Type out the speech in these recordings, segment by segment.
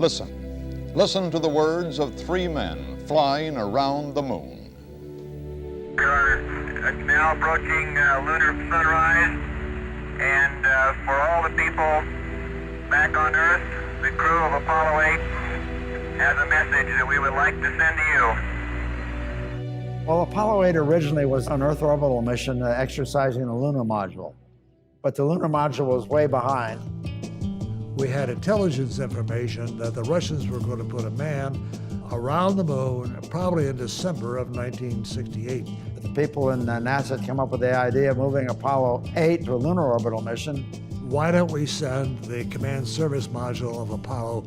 Listen. Listen to the words of three men flying around the moon. We are now approaching lunar sunrise, and for all the people back on Earth, the crew of Apollo 8 has a message that we would like to send to you. Well, Apollo 8 originally was an Earth orbital mission exercising the lunar module, but the lunar module was way behind. We had intelligence information that the Russians were going to put a man around the moon probably in December of 1968. The people in NASA came up with the idea of moving Apollo 8 to a lunar orbital mission. Why don't we send the command service module of Apollo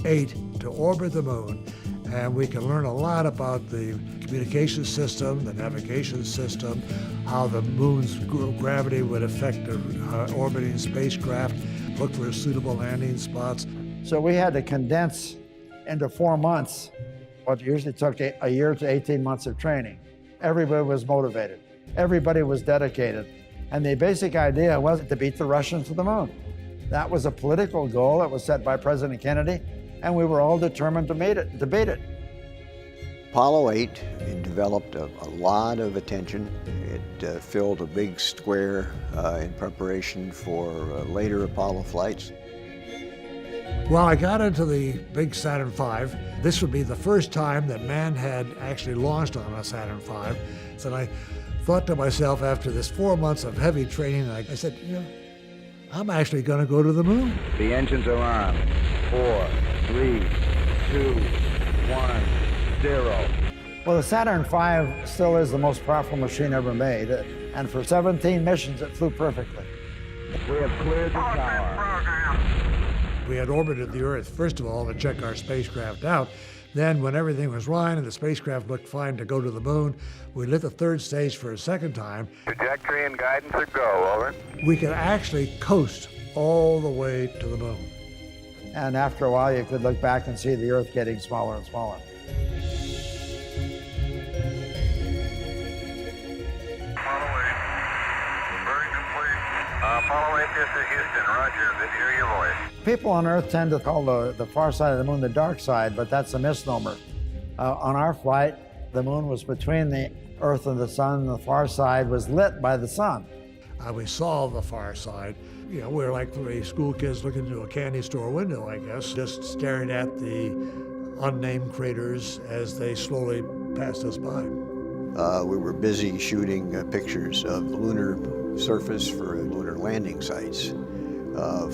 8 to orbit the moon, and we can learn a lot about the communication system, the navigation system, how the moon's gravity would affect the orbiting spacecraft, look for suitable landing spots. So we had to condense into 4 months what usually took a year to 18 months of training. Everybody was motivated. Everybody was dedicated. And the basic idea was to beat the Russians to the moon. That was a political goal that was set by President Kennedy, and we were all determined to beat it. Apollo 8 developed a lot of attention. It filled a big square in preparation for later Apollo flights. Well, I got into the big Saturn V. This would be the first time that man had actually launched on a Saturn V. So I thought to myself after this 4 months of heavy training, I said, you know, I'm actually going to go to the moon. The engines are on. 4, 3, 2, 1, 0. Well, the Saturn V still is the most powerful machine ever made, and for 17 missions, it flew perfectly. We have cleared the tower. We had orbited the Earth, first of all, to check our spacecraft out. Then, when everything was fine and the spacecraft looked fine to go to the moon, we lit the third stage for a second time. Trajectory and guidance are go, over. We could actually coast all the way to the moon. And after a while, you could look back and see the Earth getting smaller and smaller. Apollo 8, this is Houston. Roger, good to hear your voice. People on Earth tend to call the far side of the moon the dark side, but that's a misnomer. On our flight, the moon was between the Earth and the sun, and the far side was lit by the sun. We saw the far side. You know, we were like three school kids looking into a candy store window, I guess, just staring at the unnamed craters as they slowly passed us by. We were busy shooting pictures of the lunar surface for lunar landing sites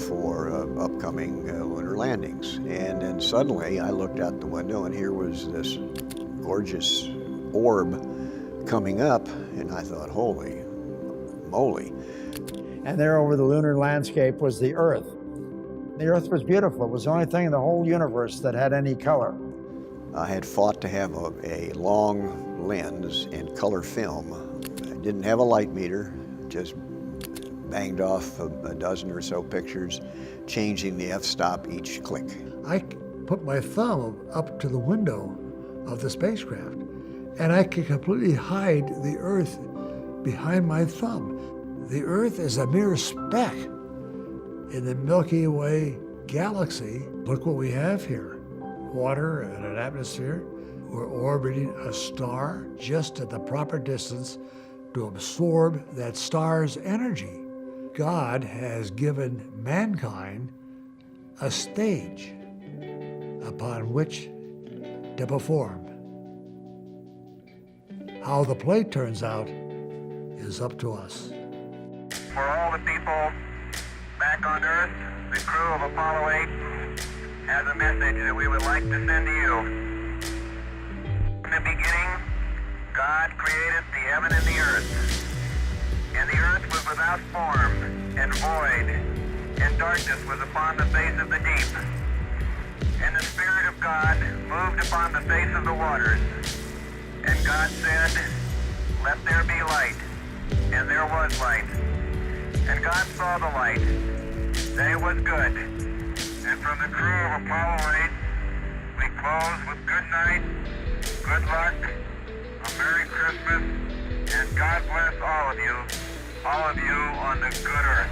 for upcoming lunar landings. And then suddenly I looked out the window and here was this gorgeous orb coming up, and I thought, holy moly. And there over the lunar landscape was the Earth. The Earth was beautiful. It was the only thing in the whole universe that had any color. I had fought to have a long lens and color film. I didn't have a light meter, just banged off a dozen or so pictures, changing the f-stop each click. I put my thumb up to the window of the spacecraft, and I could completely hide the Earth behind my thumb. The Earth is a mere speck in the Milky Way galaxy. Look what we have here. Water and an atmosphere. We're orbiting a star just at the proper distance to absorb that star's energy. God has given mankind a stage upon which to perform. How the play turns out is up to us. For all the people back on Earth, the crew of Apollo 8 has a message that we would like to send to you. In the beginning, God created the heaven and the earth. And the earth was without form and void, and darkness was upon the face of the deep. And the Spirit of God moved upon the face of the waters. And God said, "Let there be light." And there was light. And God saw the light, that it was good. And from the crew of Apollo 8, we close with good night, good luck, a Merry Christmas, and God bless all of you on the good earth.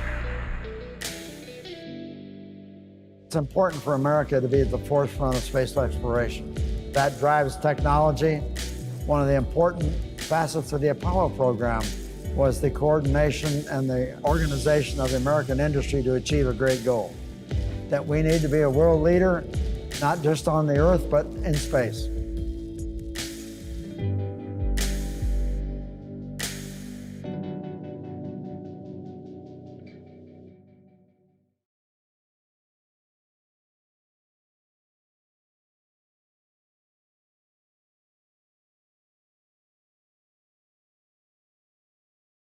It's important for America to be at the forefront of space exploration. That drives technology. One of the important facets of the Apollo program was the coordination and the organization of the American industry to achieve a great goal. That we need to be a world leader, not just on the Earth, but in space.